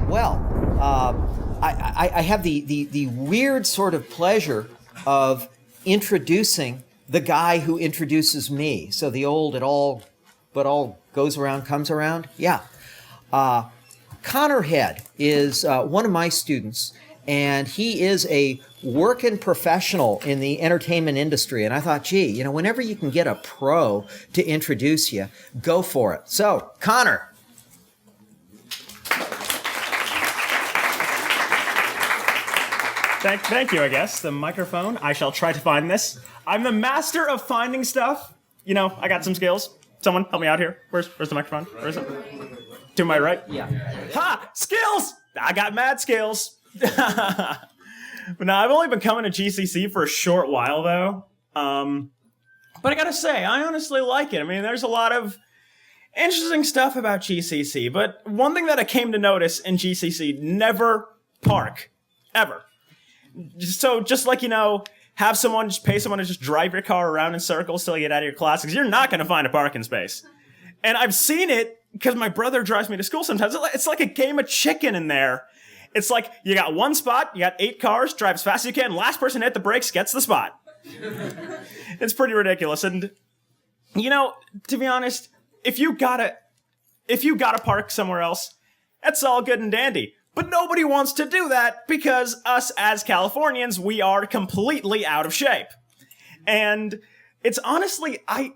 Well, I have the weird sort of pleasure of introducing the guy who introduces me. So the old but all goes around comes around. Yeah. Connor Head is one of my students, and he is a working professional in the entertainment industry. And I thought, gee, whenever you can get a pro to introduce you, go for it. So, Connor. Thank you, I guess. The microphone. I shall try to find this. I'm the master of finding stuff. I got some skills. Someone help me out here. Where's the microphone? Where is it? To my right? Yeah. Ha! Skills! I got mad skills. But now I've only been coming to GCC for a short while, though. But I gotta say, I honestly like it. I mean, there's a lot of interesting stuff about GCC. But one thing that I came to notice in GCC, never park. Ever. So just like, have someone just pay someone to just drive your car around in circles till you get out of your class, because you're not going to find a parking space. And I've seen it because my brother drives me to school sometimes. It's like a game of chicken in there. It's like you got one spot, you got 8 cars, drive as fast as you can, last person to hit the brakes gets the spot. It's pretty ridiculous. And, to be honest, if you gotta park somewhere else, that's all good and dandy. But nobody wants to do that because us as Californians, we are completely out of shape. And it's honestly, I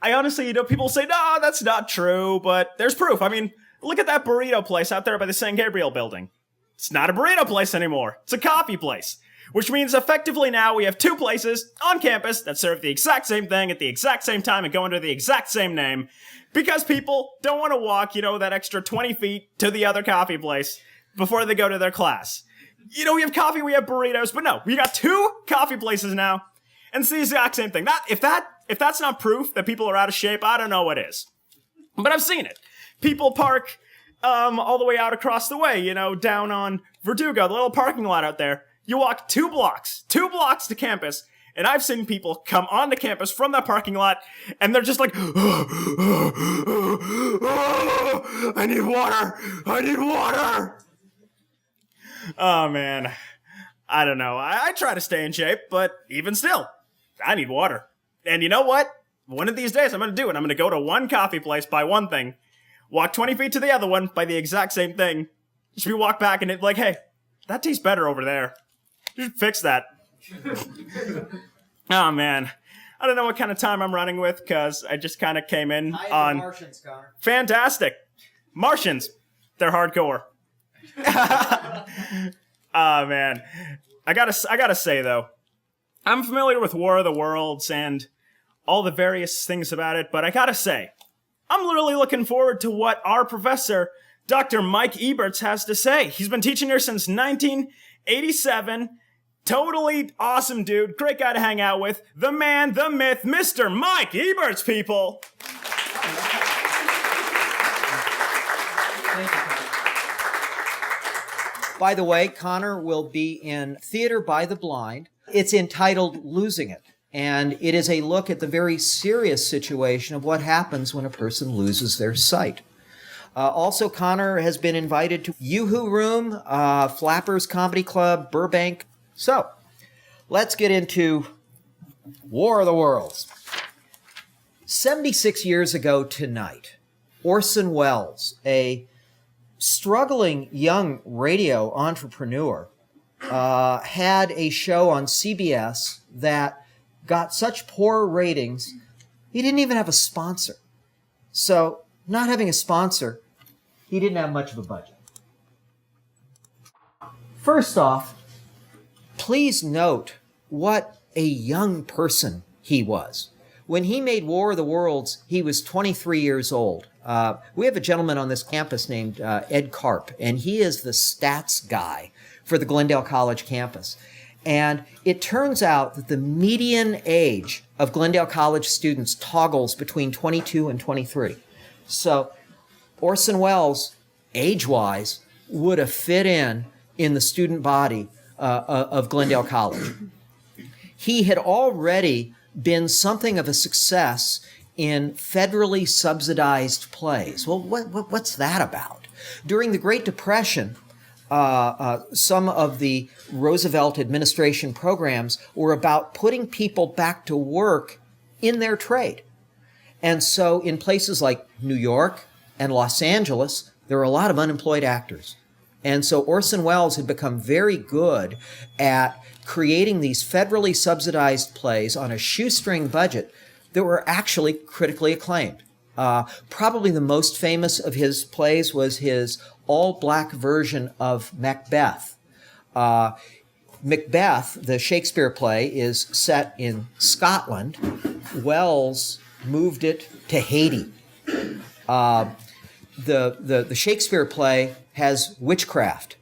honestly, people say, no, that's not true, but there's proof. I mean, look at that burrito place out there by the San Gabriel building. It's not a burrito place anymore. It's a coffee place. Which means effectively now we have 2 places on campus that serve the exact same thing at the exact same time and go under the exact same name because people don't want to walk, that extra 20 feet to the other coffee place before they go to their class. We have coffee, we have burritos, but no, we got 2 coffee places now, and it's the exact same thing. If that's not proof that people are out of shape, I don't know what is. But I've seen it. People park all the way out across the way, down on Verdugo, the little parking lot out there. You walk 2 blocks to campus, and I've seen people come onto campus from that parking lot, and they're just like, I need water. Oh, man. I don't know. I try to stay in shape, but even still, I need water. And you know what? One of these days, I'm going to do it. I'm going to go to one coffee place, buy one thing, walk 20 feet to the other one, buy the exact same thing. Just be walk back and it's like, hey, that tastes better over there. You should fix that. Oh, man. I don't know what kind of time I'm running with, because I just kind of came in on... Martians, Connor. Fantastic. Martians. They're hardcore. Man. I gotta say, though, I'm familiar with War of the Worlds and all the various things about it, but I gotta say, I'm really looking forward to what our professor, Dr. Mike Eberts, has to say. He's been teaching here since 1987. Totally awesome dude. Great guy to hang out with. The man, the myth, Mr. Mike Eberts, people. By the way, Connor will be in Theater by the Blind. It's entitled Losing It, and it is a look at the very serious situation of what happens when a person loses their sight. Also, Connor has been invited to Yoo-Hoo Room, Flappers Comedy Club, Burbank. So, let's get into War of the Worlds. 76 years ago tonight, Orson Welles, a struggling young radio entrepreneur, had a show on CBS that got such poor ratings, he didn't even have a sponsor. So, not having a sponsor, he didn't have much of a budget. First off, please note what a young person he was. When he made War of the Worlds, he was 23 years old. We have a gentleman on this campus named Ed Karp, and he is the stats guy for the Glendale College campus. And it turns out that the median age of Glendale College students toggles between 22 and 23. So Orson Welles, age-wise, would have fit in the student body of Glendale College. He had already been something of a success in federally subsidized plays. Well, what's that about? During the Great Depression, some of the Roosevelt administration programs were about putting people back to work in their trade. And so in places like New York and Los Angeles, there were a lot of unemployed actors. And so Orson Welles had become very good at creating these federally subsidized plays on a shoestring budget that were actually critically acclaimed. Probably the most famous of his plays was his all-black version of Macbeth. Macbeth, the Shakespeare play, is set in Scotland. Wells moved it to Haiti. The Shakespeare play has witchcraft.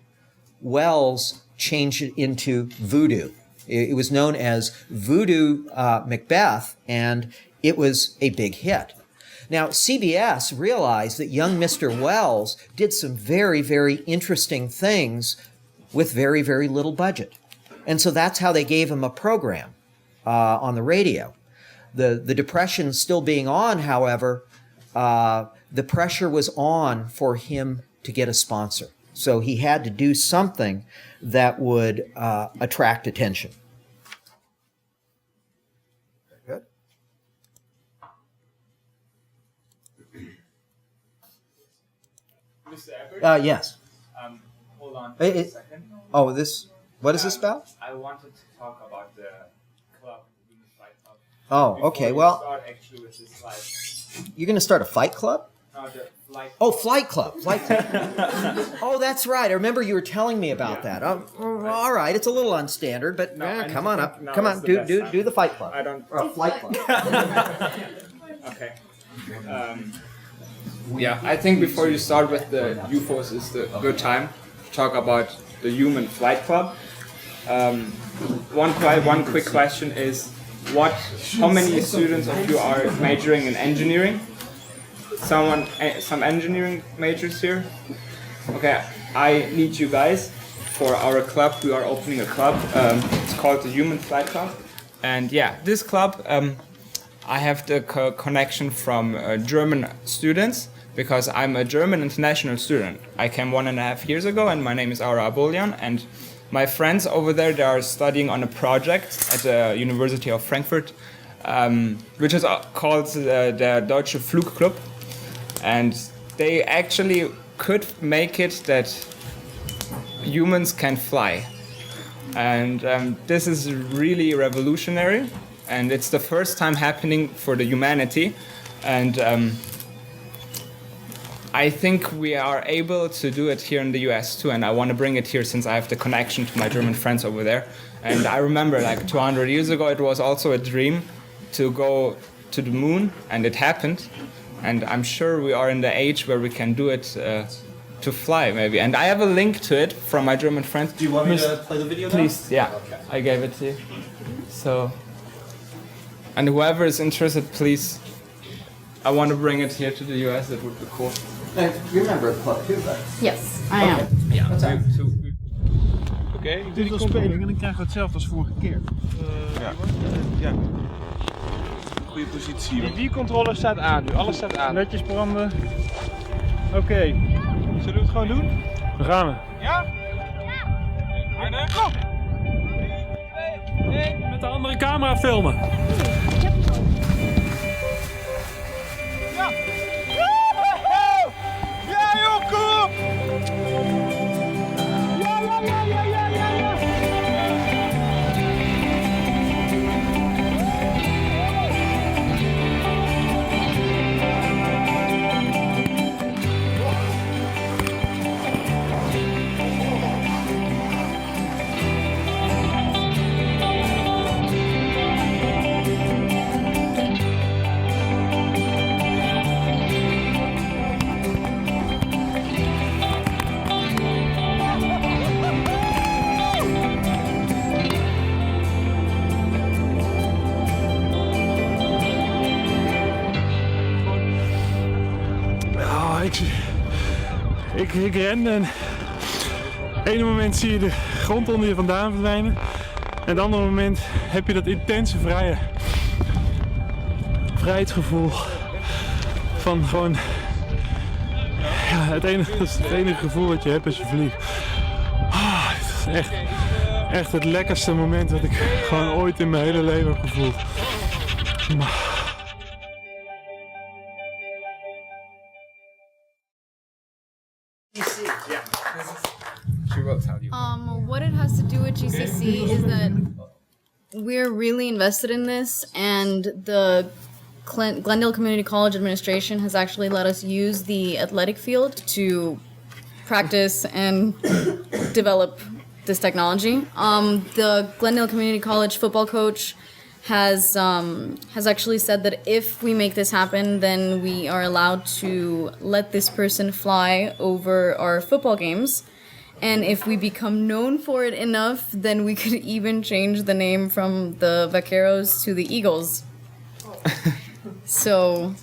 Wells changed it into voodoo. It was known as Voodoo Macbeth, and it was a big hit. Now, CBS realized that young Mr. Wells did some very, very interesting things with very, very little budget. And so that's how they gave him a program on the radio. The Depression still being on, however, the pressure was on for him to get a sponsor. So he had to do something that would attract attention. Very good. Mr. Eberts? Yes. Hold on for a second. Oh, what is this about? I wanted to talk about the club, the Human Flight Club. Oh, okay. Well, Start actually with this slide. you're going to start a fight club? No, the flight. Oh, Flight Club. Flight Club. Oh, that's right. I remember you were telling me about that. Oh, all right. It's a little unstandard, but come on up. Come on. Do the Fight Club. I don't. Or Flight Club. Okay. Yeah, I think before you start with the UFOs is the good time to talk about the Human Flight Club. One quick question is, how many students of you are majoring in engineering? Some engineering majors here? Okay, I need you guys for our club. We are opening a club. It's called the Human Flight Club. And yeah, this club, I have the connection from German students because I'm a German international student. I came 1.5 years ago and my name is Aura Abolian, and my friends over there, they are studying on a project at the University of Frankfurt, which is called the Deutsche Flugclub. And they actually could make it that humans can fly. And this is really revolutionary. And it's the first time happening for the humanity. And I think we are able to do it here in the US too. And I want to bring it here since I have the connection to my German friends over there. And I remember like 200 years ago, it was also a dream to go to the moon, and it happened. And I'm sure we are in the age where we can do it to fly, maybe. And I have a link to it from my German friends. Do you want me to play the video now? Please, yeah. Okay. I gave it to you. So, and whoever is interested, please. I want to bring it here to the US. It would be cool. You remember the club too, right? Yes, I am. Yeah. Oké, ik doe die speling en dan krijgen we hetzelfde als vorige keer. Ja. Goede positie. Die biercontrole staat aan nu, alles staat aan. Netjes branden. Oké. Zullen we het gewoon doen? We gaan we. Ja? Ja. Kom! 3, 2, 1. Met de andere camera filmen. Ja! Ja joh, kom op! Ja. Ik ren en op het ene moment zie je de grond onder je vandaan verdwijnen. En op het andere moment heb je dat intense vrijheidsgevoel van gewoon... Ja, dat is het enige gevoel wat je hebt als je vliegt. echt het lekkerste moment wat ik gewoon ooit in mijn hele leven heb gevoeld. She will tell you. What it has to do with GCC is that we're really invested in this, and the Glendale Community College administration has actually let us use the athletic field to practice and develop this technology. The Glendale Community College football coach has actually said that if we make this happen, then we are allowed to let this person fly over our football games. And if we become known for it enough, then we could even change the name from the Vaqueros to the Eagles. So...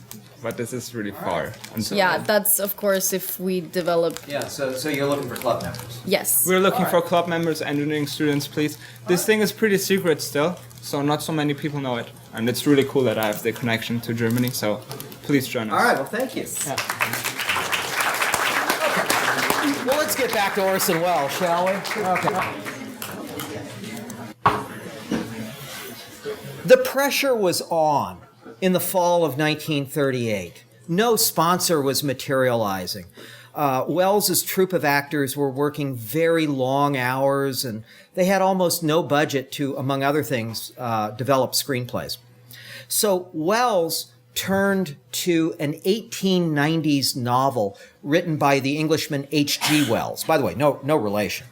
But this is really far. And so yeah, that's of course if we develop... Yeah, so you're looking for club members. Yes. we're looking for club members, engineering students, please. This thing is pretty secret still, so not so many people know it. And it's really cool that I have the connection to Germany, so please join us. All right, well, thank you. Yeah. Well, let's get back to Orson Welles, shall we? Okay. The pressure was on in the fall of 1938. No sponsor was materializing. Wells's troupe of actors were working very long hours, and they had almost no budget to, among other things, develop screenplays. So Welles turned to an 1890s novel written by the Englishman H.G. Wells. By the way, no relation.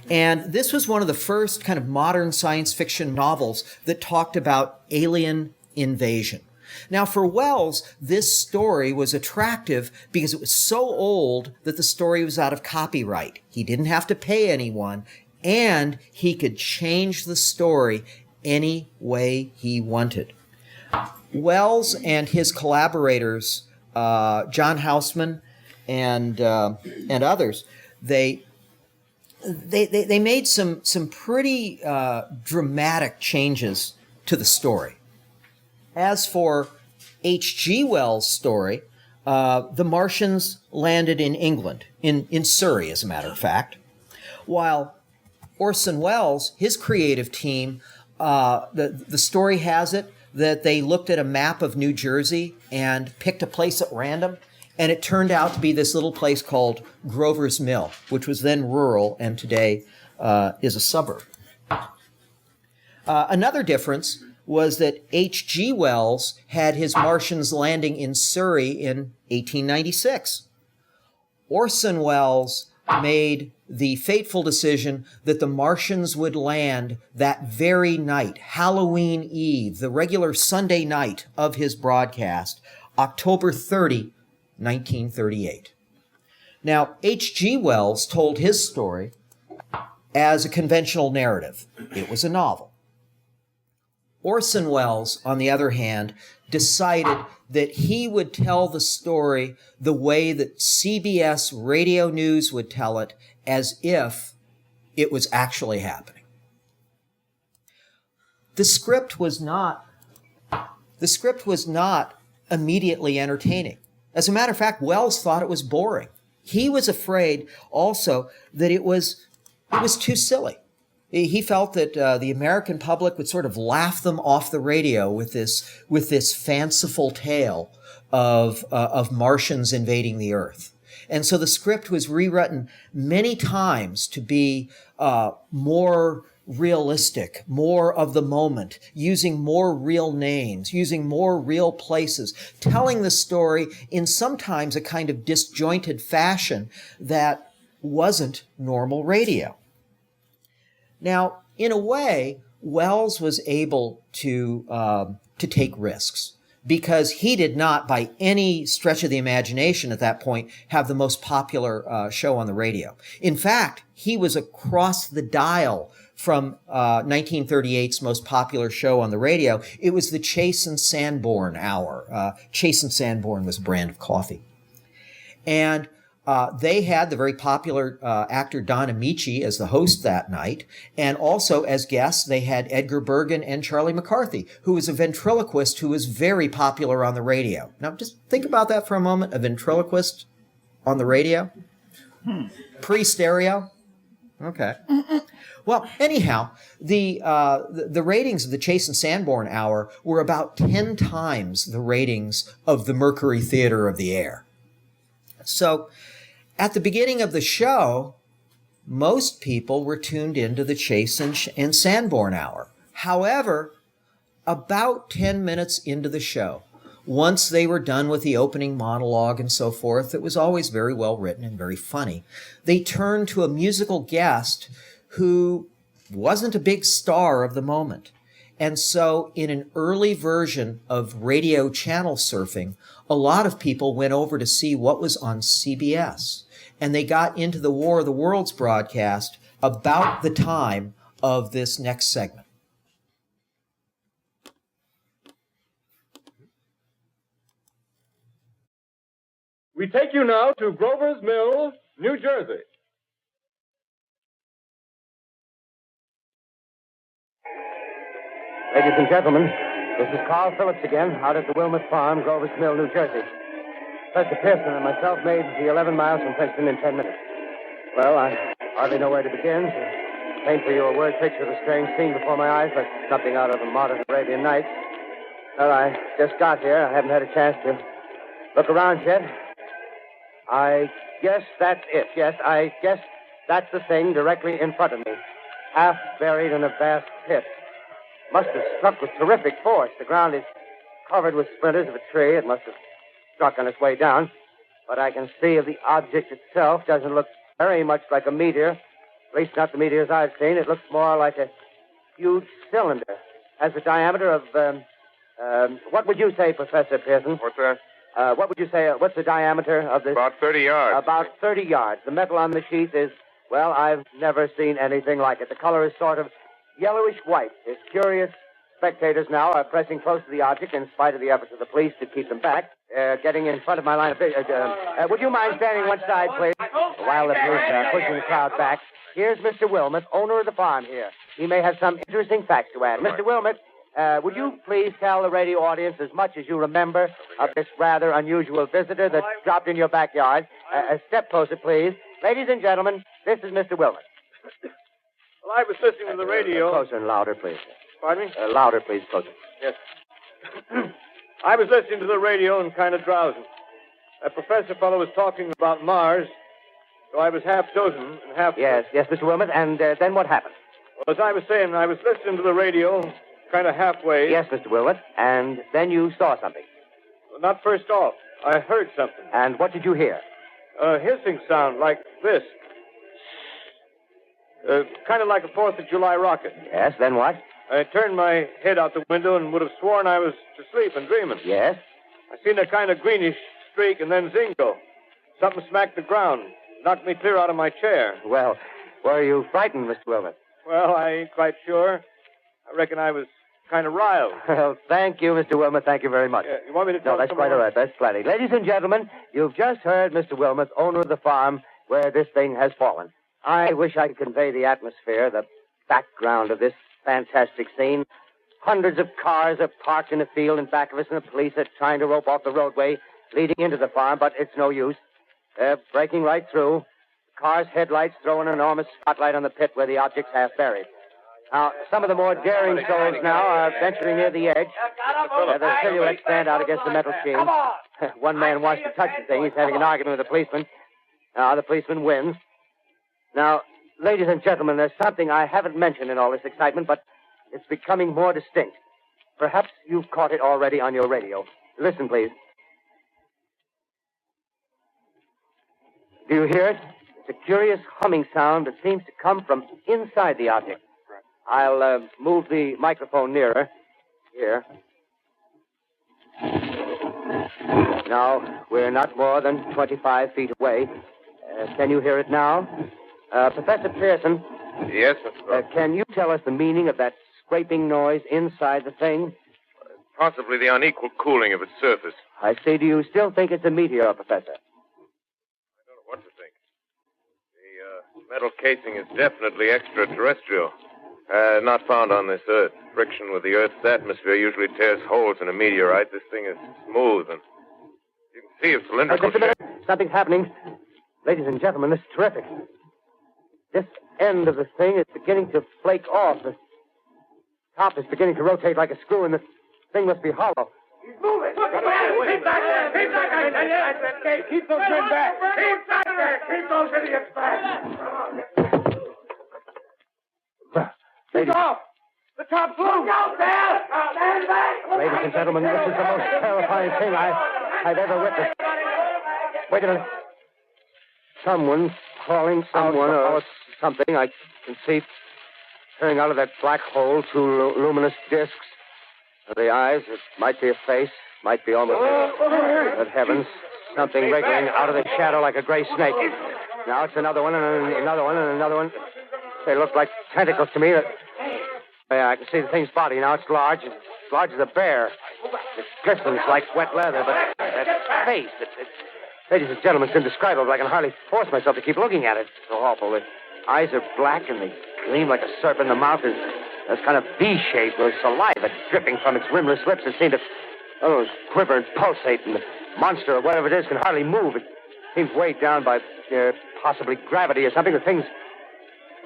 And this was one of the first kind of modern science fiction novels that talked about alien invasion. Now, for Wells, this story was attractive because it was so old that the story was out of copyright. He didn't have to pay anyone, and he could change the story any way he wanted. Wells and his collaborators, John Houseman and others, they made some pretty dramatic changes to the story. As for H.G. Wells' story, the Martians landed in England, in Surrey, as a matter of fact, while Orson Welles, his creative team, the story has it that they looked at a map of New Jersey and picked a place at random, and it turned out to be this little place called Grover's Mill, which was then rural and today is a suburb. Another difference was that H.G. Wells had his Martians landing in Surrey in 1896. Orson Welles made the fateful decision that the Martians would land that very night, Halloween Eve, the regular Sunday night of his broadcast, October 30, 1938. Now, H.G. Wells told his story as a conventional narrative. It was a novel. Orson Welles, on the other hand, decided that he would tell the story the way that CBS radio news would tell it, as if it was actually happening. The script was not immediately entertaining. As a matter of fact, Wells thought it was boring. He was afraid also that it was too silly. He felt that the American public would sort of laugh them off the radio with this fanciful tale of Martians invading the Earth. And so the script was rewritten many times to be more realistic, more of the moment, using more real names, using more real places, telling the story in sometimes a kind of disjointed fashion that wasn't normal radio. Now, in a way, Wells was able to take risks because he did not, by any stretch of the imagination at that point, have the most popular show on the radio. In fact, he was across the dial from 1938's most popular show on the radio. It was the Chase and Sanborn Hour. Chase and Sanborn was a brand of coffee. And they had the very popular actor Don Amici as the host that night, and also as guests they had Edgar Bergen and Charlie McCarthy, who was a ventriloquist who was very popular on the radio. Now just think about that for a moment, a ventriloquist on the radio, pre-stereo. Okay. Well, anyhow, the ratings of the Chase and Sanborn Hour were about 10 times the ratings of the Mercury Theater of the Air. So, at the beginning of the show, most people were tuned into the Chase and Sanborn Hour. However, about 10 minutes into the show, once they were done with the opening monologue and so forth, it was always very well written and very funny, they turned to a musical guest who wasn't a big star of the moment. And so in an early version of radio channel surfing, a lot of people went over to see what was on CBS. And they got into the War of the Worlds broadcast about the time of this next segment. We take you now to Grover's Mill, New Jersey. Ladies and gentlemen, this is Carl Phillips again, out at the Wilmot Farm, Grover's Mill, New Jersey. Professor Pearson and myself made the 11 miles from Princeton in 10 minutes. Well, I hardly know where to begin. To paint for you a word picture of a strange scene before my eyes, like something out of a modern Arabian Nights. Well, I just got here. I haven't had a chance to look around yet. I guess that's it. Yes, I guess that's the thing directly in front of me. Half buried in a vast pit. Must have struck with terrific force. The ground is covered with splinters of a tree. It must have struck on its way down. But I can see of the object itself doesn't look very much like a meteor. At least not the meteors I've seen. It looks more like a huge cylinder. Has a diameter of, what would you say, Professor Pearson? What's that? What would you say, what's the diameter of this? About 30 yards. About 30 yards. The metal on the sheath is, well, I've never seen anything like it. The color is sort of yellowish white. Its curious spectators now are pressing close to the object in spite of the efforts of the police to keep them back. Getting in front of my line of vision. Would you mind standing one side, please? While the police are pushing the crowd back. Here's Mr. Wilmot, owner of the farm here. He may have some interesting facts to add. Mr. Wilmot, would you please tell the radio audience as much as you remember of this rather unusual visitor that dropped in your backyard? A step closer, please. Ladies and gentlemen, this is Mr. Wilmot. Well, I was listening to the radio. Closer and louder, please. Pardon me? Louder, please. Closer. Yes. I was listening to the radio and kind of drowsing. That professor fellow was talking about Mars, so I was half dozing and half... Yes, Mr. Wilmot, and then what happened? Well, as I was saying, I was listening to the radio, kind of halfway. Yes, Mr. Wilmot, and then you saw something. Well, not first off. I heard something. And what did you hear? A hissing sound like this. Kind of like a 4th of July rocket. Yes, then what? I turned my head out the window and would have sworn I was asleep and dreaming. Yes? I seen a kind of greenish streak and then zingo. Something smacked the ground, knocked me clear out of my chair. Well, were you frightened, Mr. Wilmot? Well, I ain't quite sure. I reckon I was kind of riled. Well, thank you, Mr. Wilmot. Thank you very much. You want me to tell No, that's some quite more? all right. That's plenty. Ladies and gentlemen, you've just heard Mr. Wilmot, owner of the farm where this thing has fallen. I wish I could convey the atmosphere, the background of this fantastic scene. Hundreds of cars are parked in a field in back of us, and the police are trying to rope off the roadway leading into the farm, but it's no use. They're breaking right through. The car's headlights throw an enormous spotlight on the pit where the object's half buried. Now, some of the more daring souls now are venturing near the edge. Their silhouettes stand out against the metal sheen. One man wants to touch the thing. He's having an argument with the policeman. Now, the policeman wins. Now, ladies and gentlemen, there's something I haven't mentioned in all this excitement, but it's becoming more distinct. Perhaps you've caught it already on your radio. Listen, please. Do you hear it? It's a curious humming sound that seems to come from inside the object. I'll move the microphone nearer. Here. Now, we're not more than 25 feet away. Can you hear it now? Professor Pearson. Yes, Mr. Grover. Can you tell us the meaning of that scraping noise inside the thing? Possibly the unequal cooling of its surface. I say, do you still think it's a meteor, Professor? I don't know what to think. The metal casing is definitely extraterrestrial. Not found on this Earth. Friction with the Earth's atmosphere usually tears holes in a meteorite. This thing is smooth, and you can see it's cylindrical. Just a minute. Something's happening. Ladies and gentlemen, this is terrific. This end of the thing is beginning to flake off. The top is beginning to rotate like a screw, and the thing must be hollow. He's moving. Keep back there. Keep back there. Keep those men back. Keep back there. Keep those idiots back. Take off. The top's loose. Look out there. Stand back. Ladies and gentlemen, this is the most terrifying thing I've ever witnessed. Wait a minute. Someone's calling someone or something. I can see turning out of that black hole two luminous discs. The eyes, it might be a face, might be almost Good heavens, something wriggling out of the shadow like a gray snake. Now it's another one, and another one, and another one. They look like tentacles to me. Yeah, I can see the thing's body now. It's large as a bear. It glistens like wet leather, but that face, ladies and gentlemen, it's indescribable. I can hardly force myself to keep looking at it. It's so awful. The eyes are black, and they gleam like a serpent. The mouth is kind of V-shaped with saliva dripping from its rimless lips that seem to quiver and pulsate, and the monster, or whatever it is, can hardly move. It seems weighed down by possibly gravity or something. The thing's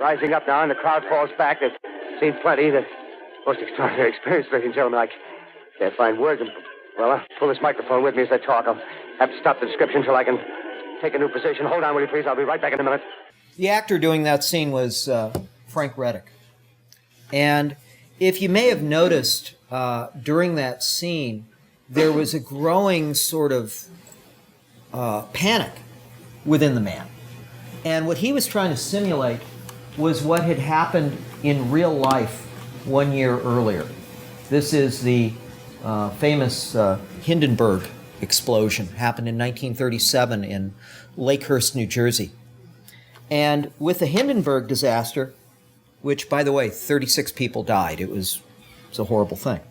rising up now, and the crowd falls back. They've seen plenty. The most extraordinary experience, ladies and gentlemen. I can't find words. Well, I'll pull this microphone with me as I talk. I'll have to stop the description until I can take a new position. Hold on, will you please? I'll be right back in a minute. The actor doing that scene was Frank Reddick. And if you may have noticed during that scene, there was a growing sort of panic within the man. And what he was trying to simulate was what had happened in real life 1 year earlier. This is the famous Hindenburg explosion, happened in 1937 in Lakehurst, New Jersey. And with the Hindenburg disaster, which, by the way, 36 people died. It was a horrible thing.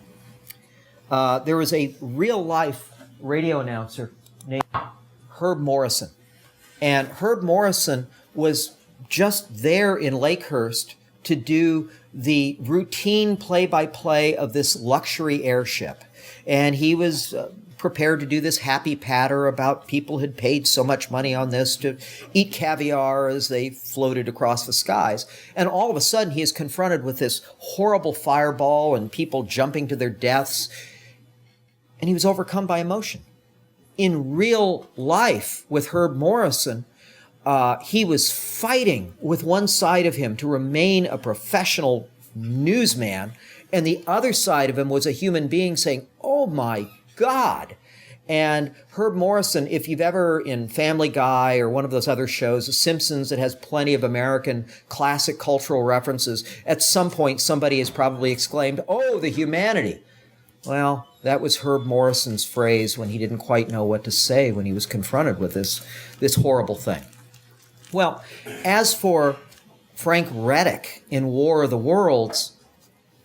There was a real-life radio announcer named Herb Morrison. And Herb Morrison was just there in Lakehurst to do the routine play-by-play of this luxury airship. And he was prepared to do this happy patter about people had paid so much money on this to eat caviar as they floated across the skies. And all of a sudden he is confronted with this horrible fireball and people jumping to their deaths. And he was overcome by emotion. In real life with Herb Morrison, he was fighting with one side of him to remain a professional newsman, and the other side of him was a human being saying, "Oh my God." And Herb Morrison, if you've ever in Family Guy or one of those other shows, The Simpsons, that has plenty of American classic cultural references, at some point somebody has probably exclaimed, "Oh, the humanity." Well, that was Herb Morrison's phrase when he didn't quite know what to say when he was confronted with this horrible thing. Well, as for Frank Reddick in War of the Worlds,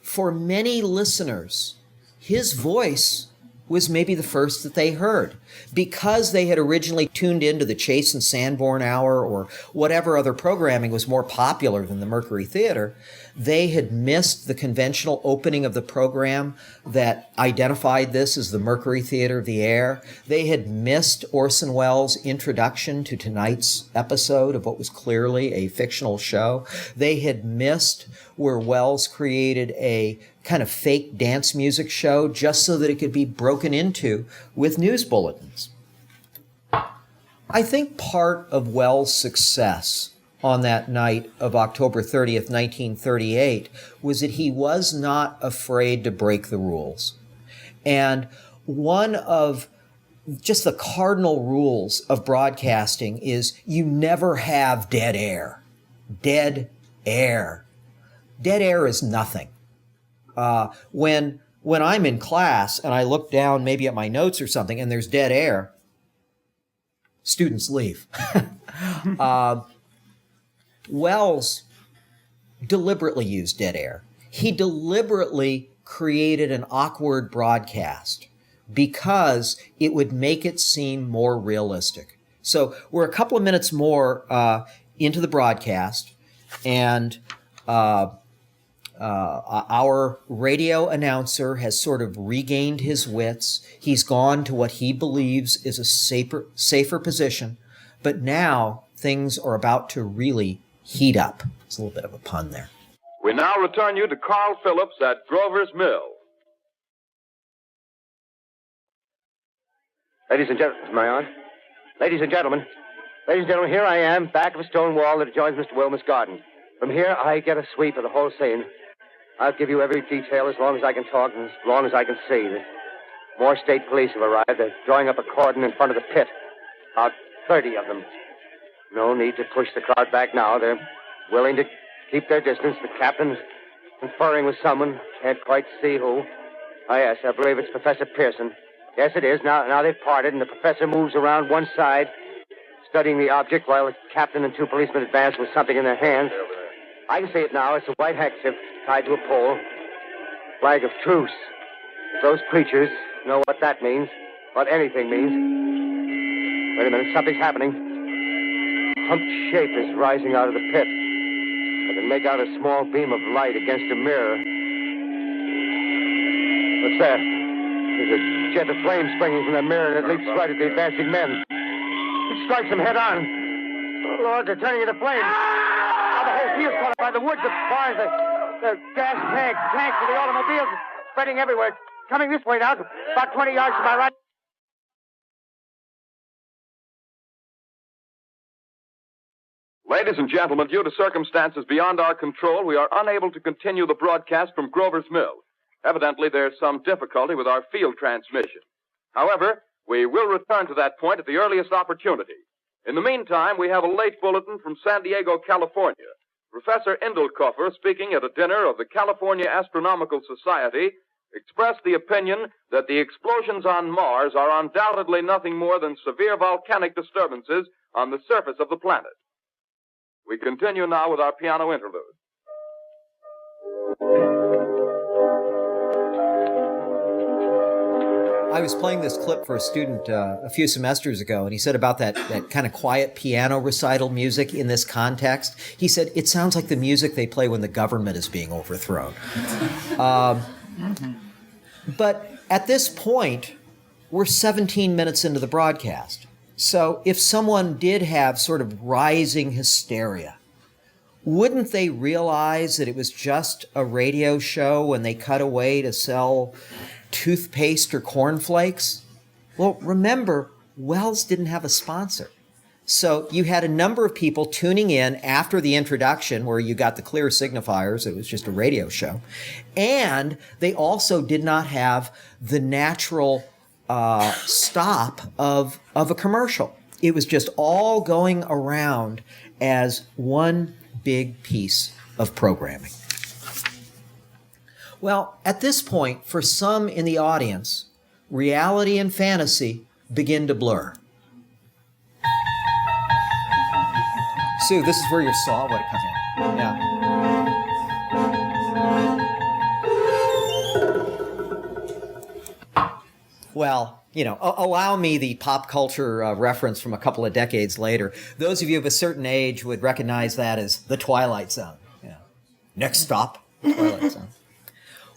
for many listeners, his voice was maybe the first that they heard. Because they had originally tuned into the Chase and Sanborn Hour or whatever other programming was more popular than the Mercury Theater, they had missed the conventional opening of the program that identified this as the Mercury Theater of the Air. They had missed Orson Welles' introduction to tonight's episode of what was clearly a fictional show. They had missed where Welles created a kind of fake dance music show just so that it could be broken into with news bulletins. I think part of Welles' success on that night of October 30th, 1938, was that he was not afraid to break the rules. And one of just the cardinal rules of broadcasting is you never have dead air. Dead air. Dead air is nothing. When I'm in class and I look down maybe at my notes or something and there's dead air, students leave. Welles deliberately used dead air. He deliberately created an awkward broadcast because it would make it seem more realistic. So we're a couple of minutes more into the broadcast, and our radio announcer has sort of regained his wits. He's gone to what he believes is a safer position, but now things are about to really heat up. It's a little bit of a pun there. We now return you to Carl Phillips at Grover's Mill. Ladies and gentlemen, am I on? Ladies and gentlemen, here I am, back of a stone wall that adjoins Mr. Wilmot's garden. From here, I get a sweep of the whole scene. I'll give you every detail as long as I can talk and as long as I can see. More state police have arrived. They're drawing up a cordon in front of the pit. About 30 of them. No need to push the crowd back now. They're willing to keep their distance. The captain's conferring with someone. Can't quite see who. Oh, yes, I believe it's Professor Pearson. Yes, it is. Now they've parted, and the professor moves around one side, studying the object, while the captain and two policemen advance with something in their hands. I can see it now. It's a white handkerchief tied to a pole. Flag of truce. If those creatures know what that means, what anything means. Wait a minute, something's happening. A humped shape is rising out of the pit. I can make out a small beam of light against a mirror. What's that? There's a jet of flame springing from the mirror, and it leaps right at the advancing men. It strikes them head on. Oh, Lord, they're turning into flames. Now the whole field's caught up by the woods, the barns, the gas tanks for the automobiles, spreading everywhere. Coming this way now, about 20 yards to my right. Ladies and gentlemen, due to circumstances beyond our control, we are unable to continue the broadcast from Grover's Mill. Evidently, there's some difficulty with our field transmission. However, we will return to that point at the earliest opportunity. In the meantime, we have a late bulletin from San Diego, California. Professor Indelkoffer, speaking at a dinner of the California Astronomical Society, expressed the opinion that the explosions on Mars are undoubtedly nothing more than severe volcanic disturbances on the surface of the planet. We continue now with our piano interlude. I was playing this clip for a student a few semesters ago, and he said about that kind of quiet piano recital music in this context. He said, it sounds like the music they play when the government is being overthrown. But at this point, we're 17 minutes into the broadcast. So if someone did have sort of rising hysteria, wouldn't they realize that it was just a radio show when they cut away to sell toothpaste or cornflakes? Well, remember, Wells didn't have a sponsor. So you had a number of people tuning in after the introduction where you got the clear signifiers, it was just a radio show. And they also did not have the natural stop of a commercial. It was just all going around as one big piece of programming. Well, at this point, for some in the audience, reality and fantasy begin to blur. Sue, this is where your saw would have come in. Yeah. Well, allow me the pop culture reference from a couple of decades later. Those of you of a certain age would recognize that as the Twilight Zone. Yeah. Next stop, the Twilight Zone.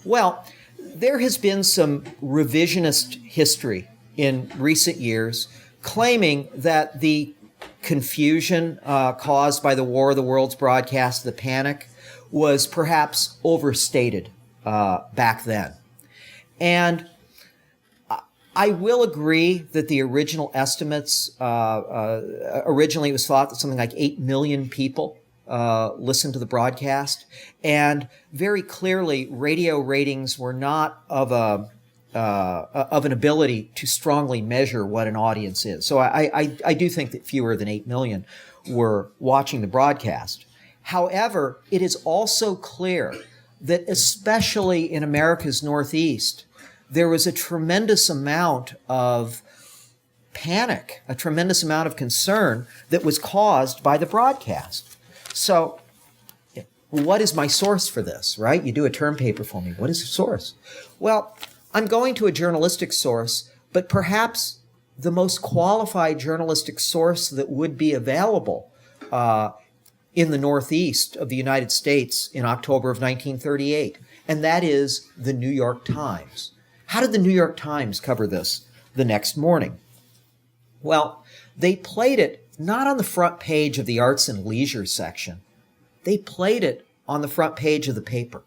Well, there has been some revisionist history in recent years claiming that the confusion caused by the War of the Worlds broadcast, the panic, was perhaps overstated back then. And I will agree that the original estimates, originally it was thought that something like 8 million people listened to the broadcast. And very clearly, radio ratings were not of an ability to strongly measure what an audience is. So I do think that fewer than 8 million were watching the broadcast. However, it is also clear that especially in America's Northeast, there was a tremendous amount of panic, a tremendous amount of concern that was caused by the broadcast. So what is my source for this, right? You do a term paper for me. What is the source? Well, I'm going to a journalistic source, but perhaps the most qualified journalistic source that would be available in the Northeast of the United States in October of 1938, and that is the New York Times. How did the New York Times cover this the next morning? Well, they played it not on the front page of the Arts and Leisure section, they played it on the front page of the paper.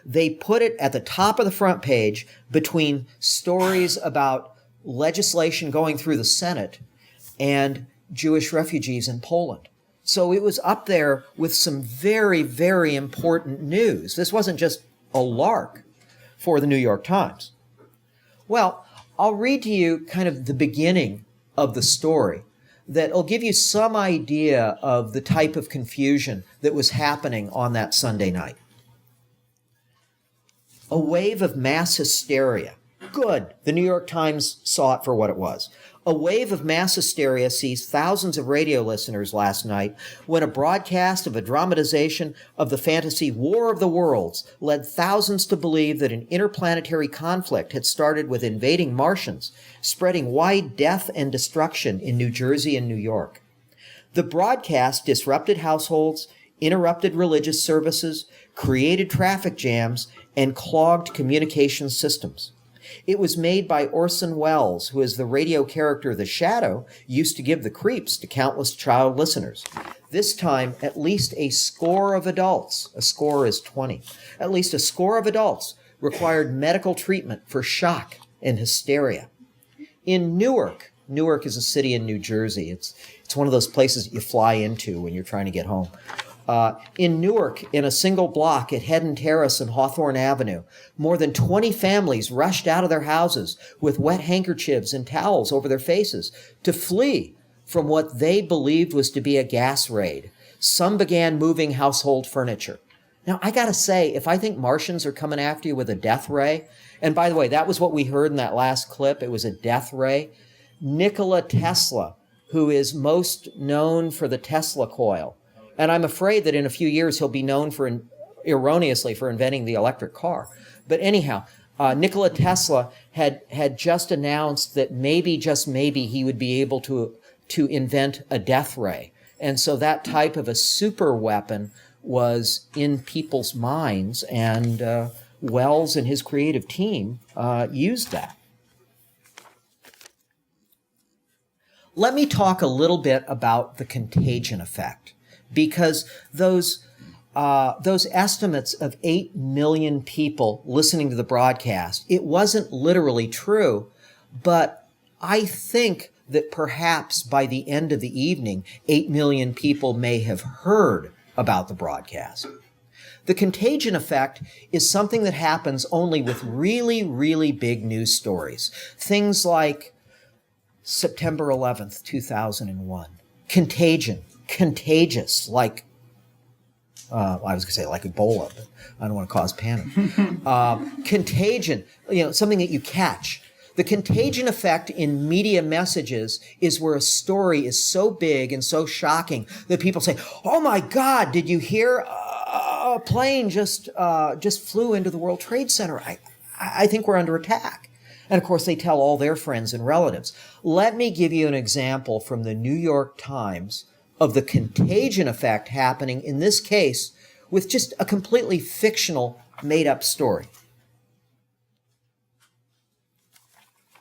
They put it at the top of the front page between stories about legislation going through the Senate and Jewish refugees in Poland. So it was up there with some very, very important news. This wasn't just a lark for the New York Times. Well, I'll read to you kind of the beginning of the story that'll give you some idea of the type of confusion that was happening on that Sunday night. A wave of mass hysteria. Good. The New York Times saw it for what it was. A wave of mass hysteria seized thousands of radio listeners last night when a broadcast of a dramatization of the fantasy War of the Worlds led thousands to believe that an interplanetary conflict had started with invading Martians, spreading wide death and destruction in New Jersey and New York. The broadcast disrupted households, interrupted religious services, created traffic jams, and clogged communication systems. It was made by Orson Welles, who, as the radio character The Shadow, used to give the creeps to countless child listeners. This time, at least a score of adults, a score is 20, at least a score of adults required medical treatment for shock and hysteria. In Newark is a city in New Jersey. It's one of those places you fly into when you're trying to get home. In Newark, in a single block at Hedden Terrace and Hawthorne Avenue, more than 20 families rushed out of their houses with wet handkerchiefs and towels over their faces to flee from what they believed was to be a gas raid. Some began moving household furniture. Now, I gotta say, if I think Martians are coming after you with a death ray, and by the way, that was what we heard in that last clip, it was a death ray. Nikola Tesla, who is most known for the Tesla coil, and I'm afraid that in a few years he'll be known for, erroneously, for inventing the electric car. But anyhow, Nikola Tesla had just announced that maybe, just maybe, he would be able to invent a death ray. And so that type of a super weapon was in people's minds, and Wells and his creative team used that. Let me talk a little bit about the contagion effect, because those estimates of 8 million people listening to the broadcast, it wasn't literally true, but I think that perhaps by the end of the evening, 8 million people may have heard about the broadcast. The contagion effect is something that happens only with really, really big news stories. Things like September 11th, 2001. Contagion. Contagious, like, I was going to say like Ebola, but I don't want to cause panic. Contagion, something that you catch. The contagion effect in media messages is where a story is so big and so shocking that people say, "Oh my God, did you hear a plane just flew into the World Trade Center? I think we're under attack." And of course, they tell all their friends and relatives. Let me give you an example from the New York Times of the contagion effect happening in this case with just a completely fictional, made-up story.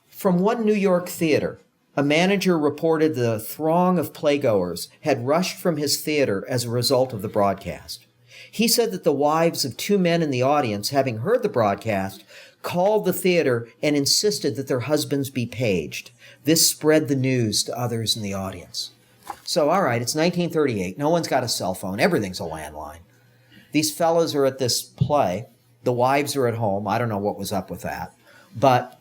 From one New York theater, a manager reported the throng of playgoers had rushed from his theater as a result of the broadcast. He said that the wives of 2 men in the audience, having heard the broadcast, called the theater and insisted that their husbands be paged. This spread the news to others in the audience. So, all right, it's 1938. No one's got a cell phone. Everything's a landline. These fellas are at this play. The wives are at home. I don't know what was up with that. But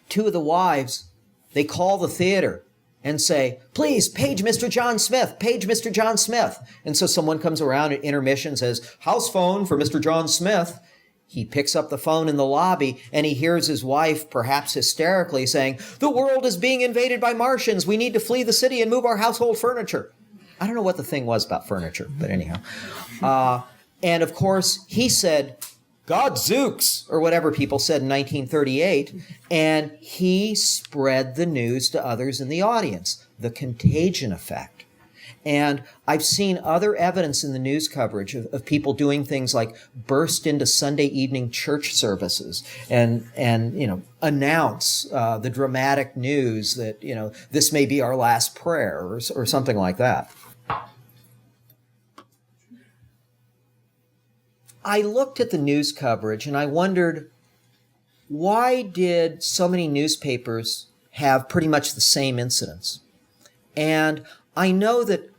2 of the wives, they call the theater and say, "Please, page Mr. John Smith, page Mr. John Smith." And so someone comes around at intermission and says, "House phone for Mr. John Smith." He picks up the phone in the lobby and he hears his wife, perhaps hysterically, saying, "The world is being invaded by Martians. We need to flee the city and move our household furniture." I don't know what the thing was about furniture, but anyhow. And of course, he said, "Godzooks," or whatever people said in 1938, and he spread the news to others in the audience, the contagion effect. And I've seen other evidence in the news coverage of people doing things like burst into Sunday evening church services and announce the dramatic news that, this may be our last prayer or something like that. I looked at the news coverage and I wondered, why did so many newspapers have pretty much the same incidents? And I know that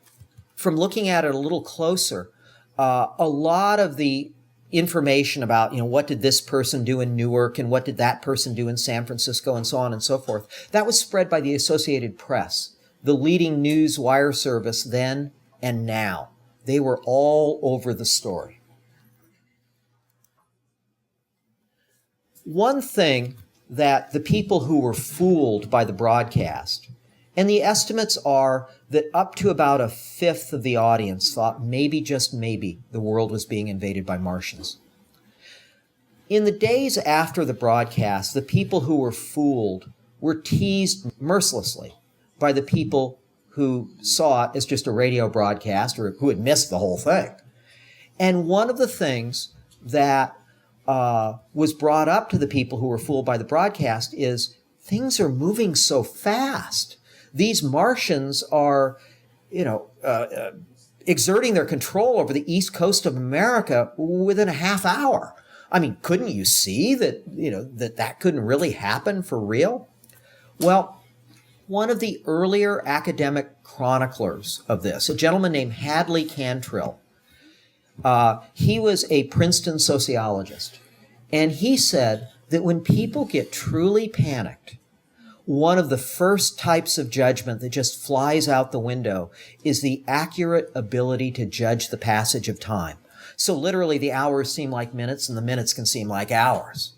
from looking at it a little closer, a lot of the information about, what did this person do in Newark and what did that person do in San Francisco and so on and so forth, that was spread by the Associated Press, the leading news wire service then and now. They were all over the story. One thing that the people who were fooled by the broadcast, and the estimates are that up to about a fifth of the audience thought maybe, just maybe, the world was being invaded by Martians. In the days after the broadcast, the people who were fooled were teased mercilessly by the people who saw it as just a radio broadcast or who had missed the whole thing. And one of the things that was brought up to the people who were fooled by the broadcast is things are moving so fast. These Martians are, exerting their control over the east coast of America within a half hour. I mean, couldn't you see that, that couldn't really happen for real? Well, one of the earlier academic chroniclers of this, a gentleman named Hadley Cantrill, he was a Princeton sociologist, and he said that when people get truly panicked, one of the first types of judgment that just flies out the window is the accurate ability to judge the passage of time. So literally the hours seem like minutes and the minutes can seem like hours.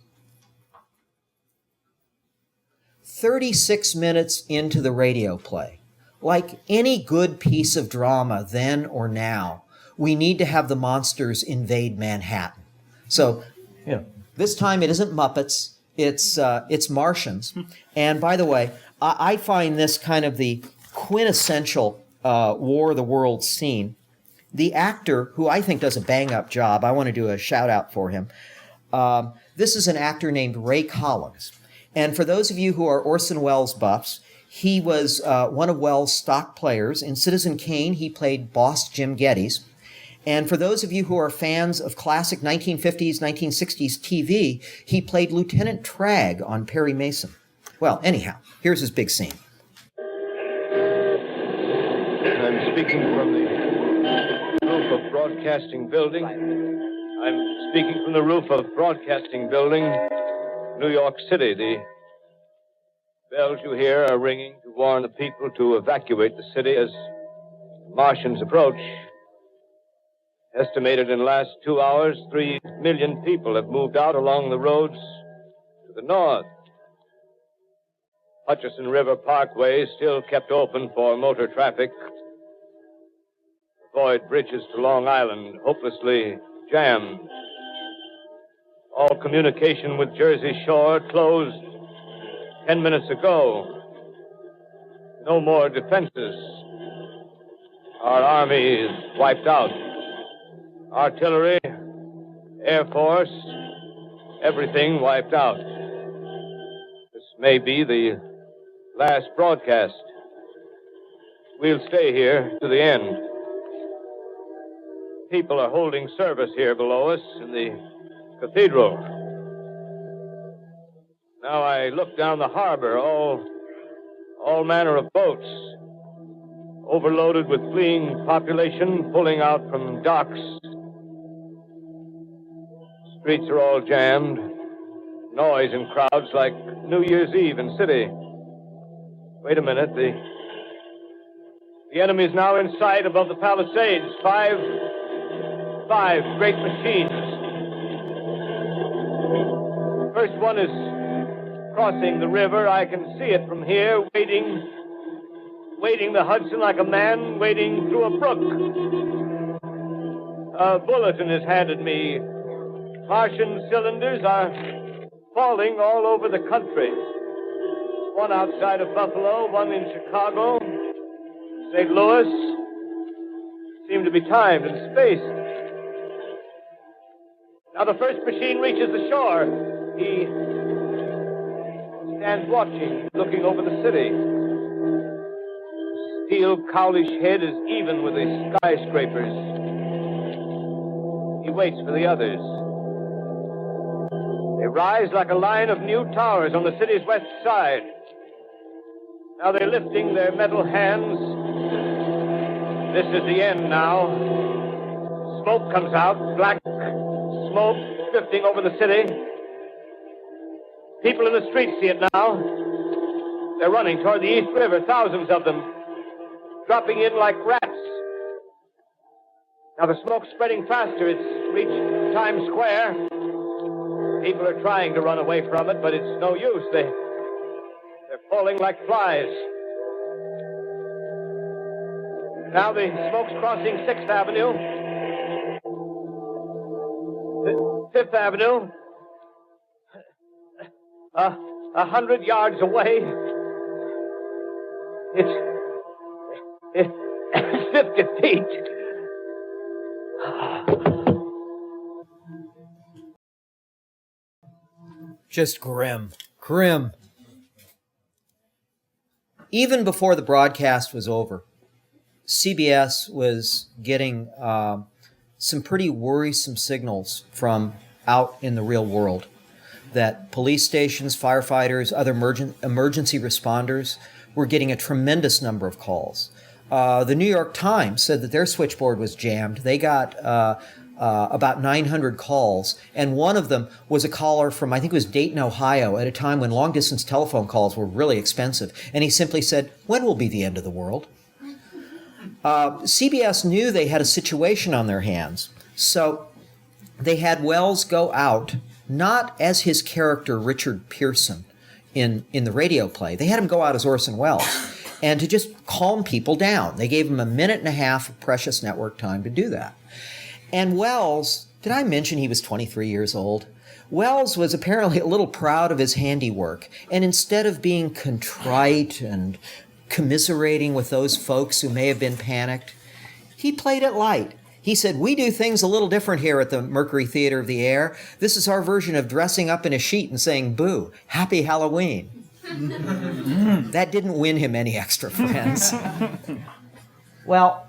36 minutes into the radio play, like any good piece of drama then or now, we need to have the monsters invade Manhattan. So, this time it isn't Muppets. It's Martians. And by the way, I find this kind of the quintessential War of the Worlds scene. The actor, who I think does a bang-up job, I want to do a shout-out for him. This is an actor named Ray Collins. And for those of you who are Orson Welles buffs, he was one of Welles' stock players. In Citizen Kane, he played Boss Jim Geddes. And for those of you who are fans of classic 1950s, 1960s TV, he played Lieutenant Tragg on Perry Mason. Well, anyhow, here's his big scene. I'm speaking from the roof of Broadcasting Building. I'm speaking from the roof of Broadcasting Building, New York City. The bells you hear are ringing to warn the people to evacuate the city as Martians approach. Estimated in the last 2 hours, 3 million people have moved out along the roads to the north. Hutchison River Parkway is still kept open for motor traffic. Avoid bridges to Long Island, hopelessly jammed. All communication with Jersey Shore closed 10 minutes ago. No more defenses. Our army is wiped out. Artillery, Air Force, everything wiped out. This may be the last broadcast. We'll stay here to the end. People are holding service here below us in the cathedral. Now I look down the harbor, all manner of boats, overloaded with fleeing population pulling out from docks. Streets are all jammed. Noise in crowds like New Year's Eve in city. Wait a minute. The enemy is now in sight above the Palisades. Five great machines. First one is crossing the river. I can see it from here, wading the Hudson like a man wading through a brook. A bulletin is handed me. Martian cylinders are falling all over the country. One outside of Buffalo, one in Chicago, St. Louis. Seem to be timed and spaced. Now the first machine reaches the shore. He stands watching, looking over the city. The steel cowlish head is even with the skyscrapers. He waits for the others. They rise like a line of new towers on the city's west side. Now they're lifting their metal hands. This is the end now. Smoke comes out, black smoke drifting over the city. People in the streets see it now. They're running toward the East River, thousands of them, dropping in like rats. Now the smoke's spreading faster. It's reached Times Square. People are trying to run away from it, but it's no use. They're falling like flies. Now the smoke's crossing 6th Avenue. 5th Avenue. 100 yards away. It's 50 feet. Just grim. Grim. Even before the broadcast was over, CBS was getting some pretty worrisome signals from out in the real world that police stations, firefighters, other emergency responders were getting a tremendous number of calls. The New York Times said that their switchboard was jammed. They got about 900 calls, and one of them was a caller from, I think it was Dayton, Ohio, at a time when long-distance telephone calls were really expensive. And he simply said, "When will be the end of the world?" CBS knew they had a situation on their hands, so they had Welles go out, not as his character Richard Pearson in the radio play. They had him go out as Orson Welles, and to just calm people down. They gave him a minute and a half of precious network time to do that. And Welles, did I mention he was 23 years old? Welles was apparently a little proud of his handiwork, and instead of being contrite and commiserating with those folks who may have been panicked, he played it light. He said, "We do things a little different here at the Mercury Theater of the Air. This is our version of dressing up in a sheet and saying, 'Boo, happy Halloween.'" That didn't win him any extra friends. Well,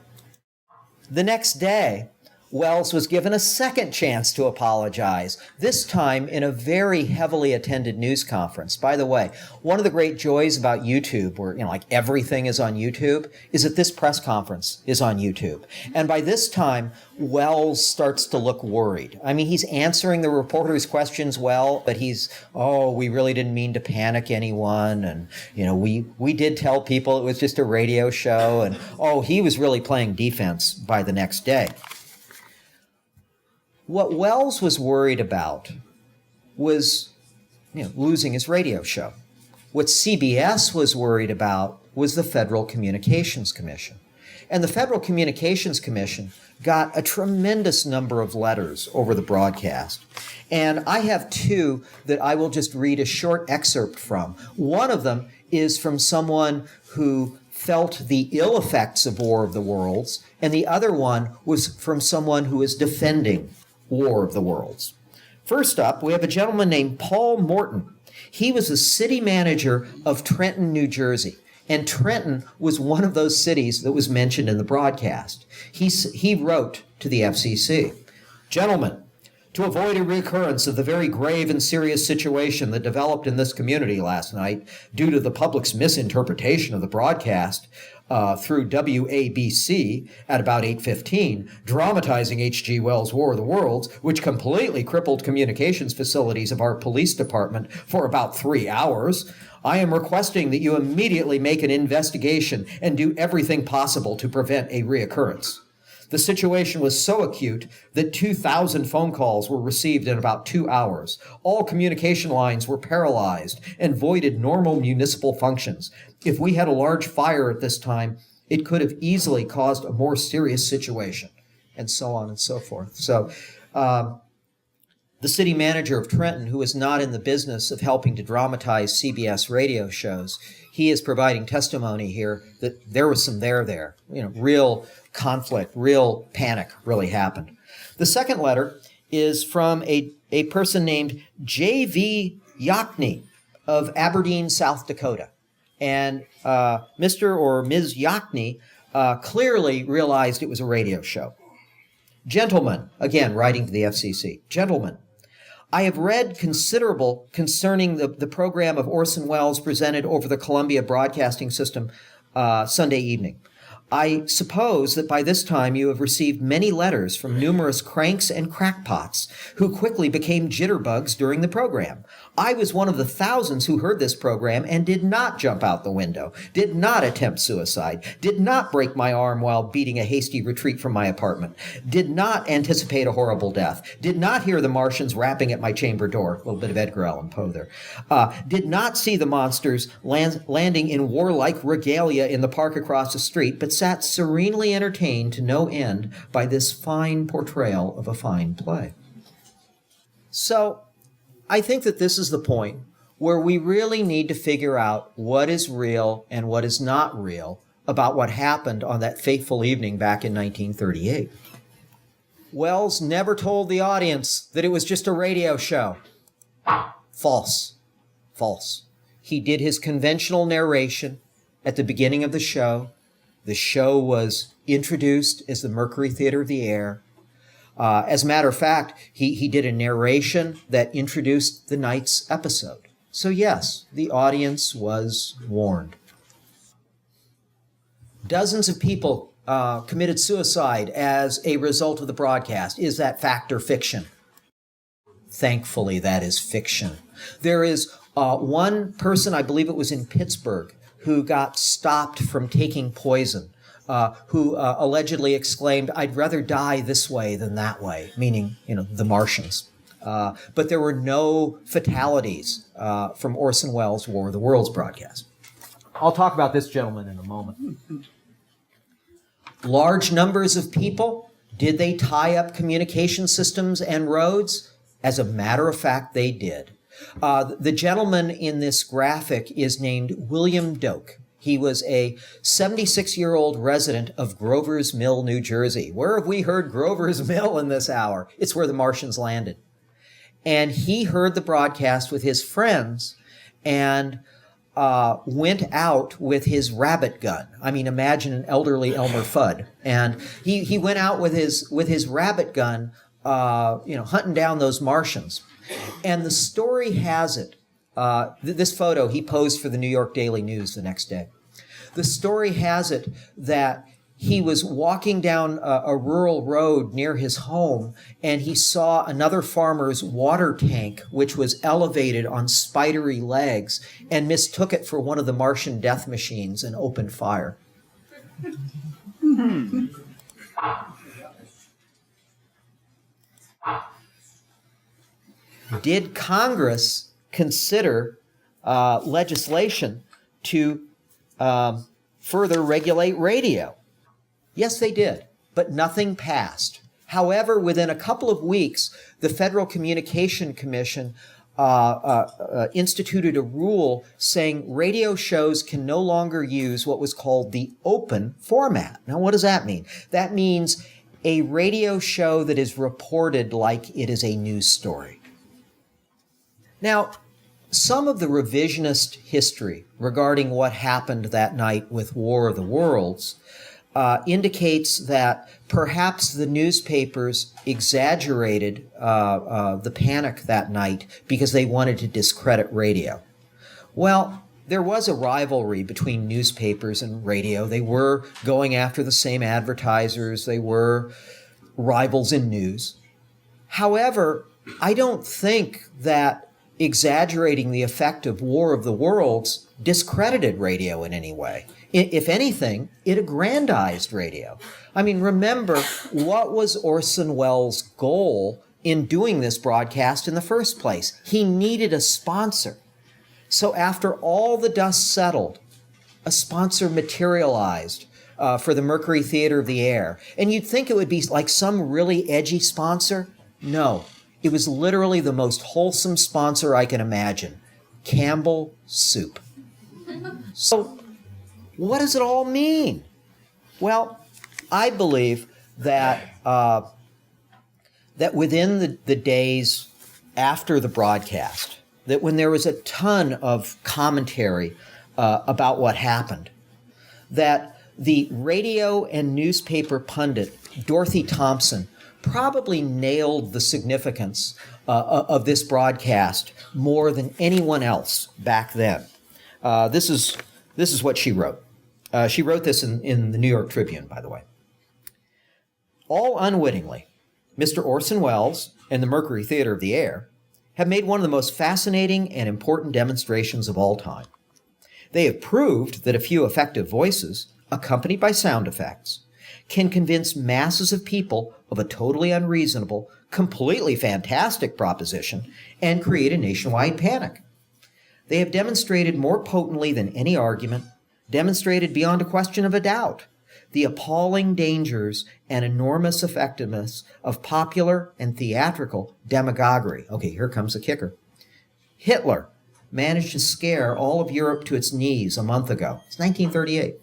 the next day, Welles was given a second chance to apologize, this time in a very heavily attended news conference. By the way, one of the great joys about YouTube, where like everything is on YouTube, is that this press conference is on YouTube. And by this time, Welles starts to look worried. I mean, he's answering the reporters' questions well, but we really didn't mean to panic anyone. And, we did tell people it was just a radio show. And, he was really playing defense by the next day. What Welles was worried about was, losing his radio show. What CBS was worried about was the Federal Communications Commission. And the Federal Communications Commission got a tremendous number of letters over the broadcast. And I have two that I will just read a short excerpt from. One of them is from someone who felt the ill effects of War of the Worlds, and the other one was from someone who is defending War of the Worlds. First up, we have a gentleman named Paul Morton. He was the city manager of Trenton, New Jersey, and Trenton was one of those cities that was mentioned in the broadcast. He wrote to the FCC, "Gentlemen, to avoid a recurrence of the very grave and serious situation that developed in this community last night due to the public's misinterpretation of the broadcast through WABC at about 8:15, dramatizing H.G. Wells' War of the Worlds, which completely crippled communications facilities of our police department for about 3 hours, I am requesting that you immediately make an investigation and do everything possible to prevent a reoccurrence. The situation was so acute that 2,000 phone calls were received in about 2 hours. All communication lines were paralyzed and voided normal municipal functions. If we had a large fire at this time, it could have easily caused a more serious situation," and so on and so forth. So the city manager of Trenton, who is not in the business of helping to dramatize CBS radio shows, he is providing testimony here that there was some there. Real conflict, real panic really happened. The second letter is from a person named J.V. Yachny of Aberdeen, South Dakota. And Mr. or Ms. Yachny clearly realized it was a radio show. Gentlemen, again, writing to the FCC, gentlemen, I have read considerable concerning the program of Orson Welles presented over the Columbia Broadcasting System Sunday evening. I suppose that by this time you have received many letters from numerous cranks and crackpots who quickly became jitterbugs during the program. I was one of the thousands who heard this program and did not jump out the window, did not attempt suicide, did not break my arm while beating a hasty retreat from my apartment, did not anticipate a horrible death, did not hear the Martians rapping at my chamber door, a little bit of Edgar Allan Poe there, did not see the monsters landing in warlike regalia in the park across the street, but sat serenely entertained to no end by this fine portrayal of a fine play. So, I think that this is the point where we really need to figure out what is real and what is not real about what happened on that fateful evening back in 1938. Wells never told the audience that it was just a radio show. False. False. He did his conventional narration at the beginning of the show. The show was introduced as the Mercury Theater of the Air. As a matter of fact, he did a narration that introduced the night's episode. So yes, the audience was warned. Dozens of people committed suicide as a result of the broadcast. Is that fact or fiction? Thankfully, that is fiction. There is one person, I believe it was in Pittsburgh, who got stopped from taking poison. Who allegedly exclaimed, "I'd rather die this way than that way," meaning, the Martians. But there were no fatalities from Orson Welles' War of the Worlds broadcast. I'll talk about this gentleman in a moment. Large numbers of people, did they tie up communication systems and roads? As a matter of fact, they did. The gentleman in this graphic is named William Doak. He was a 76-year-old resident of Grover's Mill, New Jersey. Where have we heard Grover's Mill in this hour? It's where the Martians landed. And he heard the broadcast with his friends and went out with his rabbit gun. I mean, imagine an elderly Elmer Fudd. And he went out with his rabbit gun, hunting down those Martians. And the story has it, this photo, he posed for the New York Daily News the next day. The story has it that he was walking down a rural road near his home, and he saw another farmer's water tank, which was elevated on spidery legs, and mistook it for one of the Martian death machines and opened fire. Did Congress consider legislation to further regulate radio? Yes, they did, but nothing passed. However, within a couple of weeks, the Federal Communication Commission instituted a rule saying radio shows can no longer use what was called the open format. Now, what does that mean? That means a radio show that is reported like it is a news story. Now, some of the revisionist history regarding what happened that night with War of the Worlds indicates that perhaps the newspapers exaggerated the panic that night because they wanted to discredit radio. Well, there was a rivalry between newspapers and radio. They were going after the same advertisers. They were rivals in news. However, I don't think that exaggerating the effect of War of the Worlds discredited radio in any way. If anything, it aggrandized radio. I mean, remember, what was Orson Welles' goal in doing this broadcast in the first place? He needed a sponsor. So after all the dust settled, a sponsor materialized for the Mercury Theater of the Air. And you'd think it would be like some really edgy sponsor. No. It was literally the most wholesome sponsor I can imagine. Campbell Soup. So, what does it all mean? Well, I believe that that within the days after the broadcast, that when there was a ton of commentary about what happened, that the radio and newspaper pundit Dorothy Thompson probably nailed the significance of this broadcast more than anyone else back then. This is what she wrote. She wrote this in the New York Tribune, by the way. All unwittingly, Mr. Orson Welles and the Mercury Theater of the Air have made one of the most fascinating and important demonstrations of all time. They have proved that a few effective voices, accompanied by sound effects, can convince masses of people of a totally unreasonable, completely fantastic proposition and create a nationwide panic. They have demonstrated more potently than any argument, demonstrated beyond a question of a doubt, the appalling dangers and enormous effectiveness of popular and theatrical demagoguery. Okay, here comes the kicker. Hitler managed to scare all of Europe to its knees a month ago. It's 1938.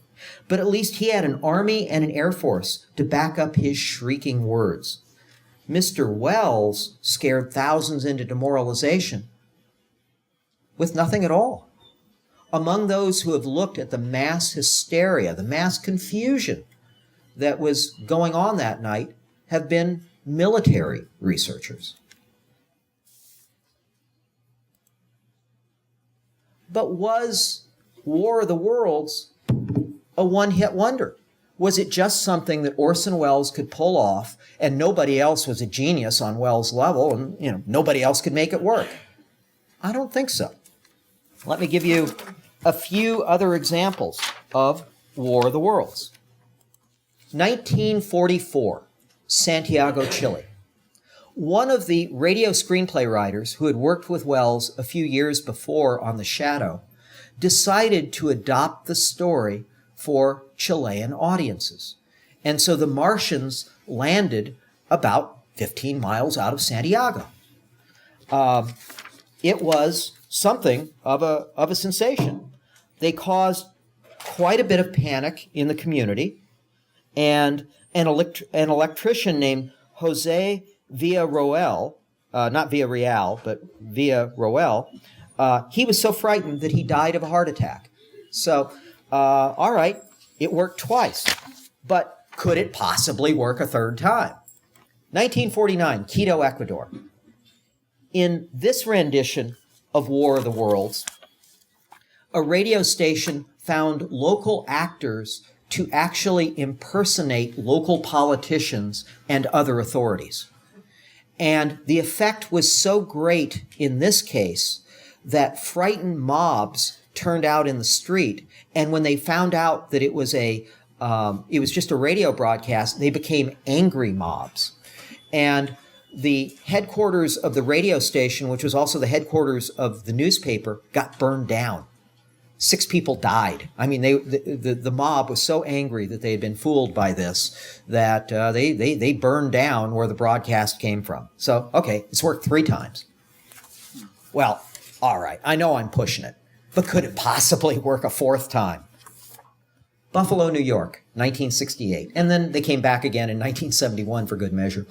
But at least he had an army and an air force to back up his shrieking words. Mr. Welles scared thousands into demoralization with nothing at all. Among those who have looked at the mass hysteria, the mass confusion that was going on that night have been military researchers. But was War of the Worlds a one-hit wonder? Was it just something that Orson Welles could pull off and nobody else was a genius on Welles' level and nobody else could make it work? I don't think so. Let me give you a few other examples of War of the Worlds. 1944, Santiago, Chile. One of the radio screenplay writers who had worked with Welles a few years before on The Shadow decided to adopt the story for Chilean audiences. And so the Martians landed about 15 miles out of Santiago. It was something of a sensation. They caused quite a bit of panic in the community, and an electrician named Jose Villarroel, not Villarreal, but Villarroel, he was so frightened that he died of a heart attack. So, all right, it worked twice, but could it possibly work a third time? 1949, Quito, Ecuador. In this rendition of War of the Worlds, a radio station found local actors to actually impersonate local politicians and other authorities. And the effect was so great in this case that frightened mobs turned out in the street. And when they found out that it was just a radio broadcast, they became angry mobs. And the headquarters of the radio station, which was also the headquarters of the newspaper, got burned down. 6 people died. I mean, the mob was so angry that they had been fooled by this that they burned down where the broadcast came from. So, okay, it's worked 3 times. Well, all right, I know I'm pushing it, but could it possibly work a 4th time? Buffalo, New York, 1968. And then they came back again in 1971 for good measure.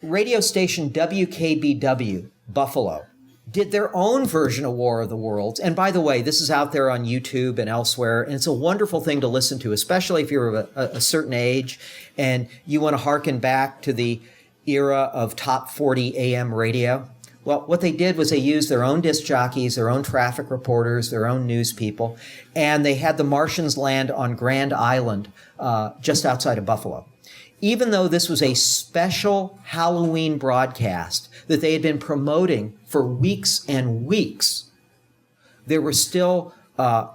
Radio station WKBW, Buffalo, did their own version of War of the Worlds. And by the way, this is out there on YouTube and elsewhere, and it's a wonderful thing to listen to, especially if you're of a certain age and you want to hearken back to the era of top 40 AM radio. Well, what they did was they used their own disc jockeys, their own traffic reporters, their own news people, and they had the Martians land on Grand Island, just outside of Buffalo. Even though this was a special Halloween broadcast that they had been promoting for weeks and weeks, there were still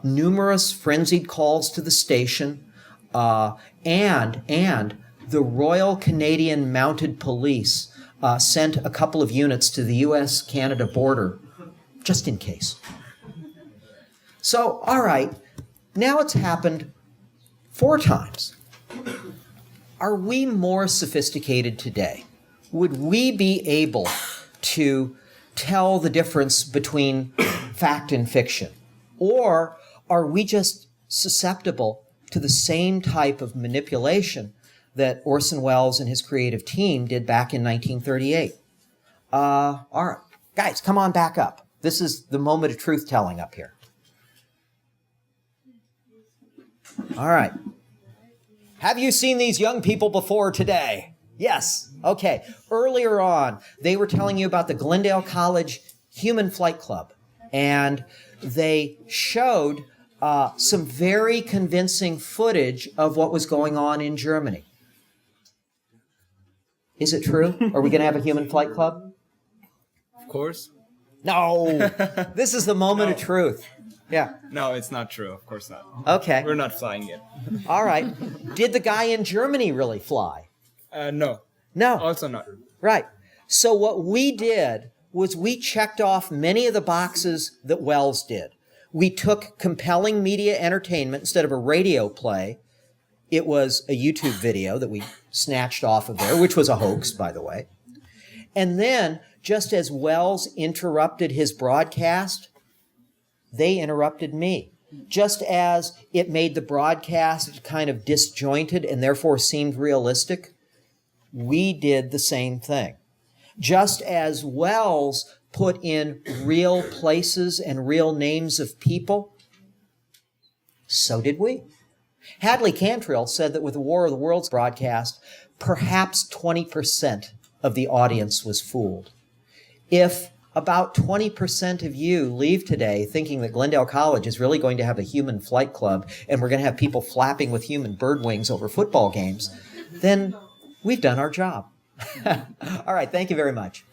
numerous frenzied calls to the station, and the Royal Canadian Mounted Police sent a couple of units to the U.S.-Canada border, just in case. So, all right, now it's happened 4 times. Are we more sophisticated today? Would we be able to tell the difference between fact and fiction? Or are we just susceptible to the same type of manipulation that Orson Welles and his creative team did back in 1938? All right, guys, come on back up. This is the moment of truth-telling up here. All right. Have you seen these young people before today? Yes. Okay. Earlier on, they were telling you about the Glendale College Human Flight Club, and they showed some very convincing footage of what was going on in Germany. Is it true? Are we going to have a human flight club? Of course. No. This is the moment of truth. Yeah. No, it's not true. Of course not. Okay. We're not flying yet. All right. Did the guy in Germany really fly? No. No. Also not. Right. So what we did was we checked off many of the boxes that Wells did. We took compelling media entertainment instead of a radio play. It was a YouTube video that we snatched off of there, which was a hoax, by the way. And then, just as Wells interrupted his broadcast, they interrupted me. Just as it made the broadcast kind of disjointed and therefore seemed realistic, we did the same thing. Just as Wells put in real places and real names of people, so did we. Hadley Cantrill said that with the War of the Worlds broadcast, perhaps 20% of the audience was fooled. If about 20% of you leave today thinking that Glendale College is really going to have a human flight club and we're going to have people flapping with human bird wings over football games, then we've done our job. All right, thank you very much.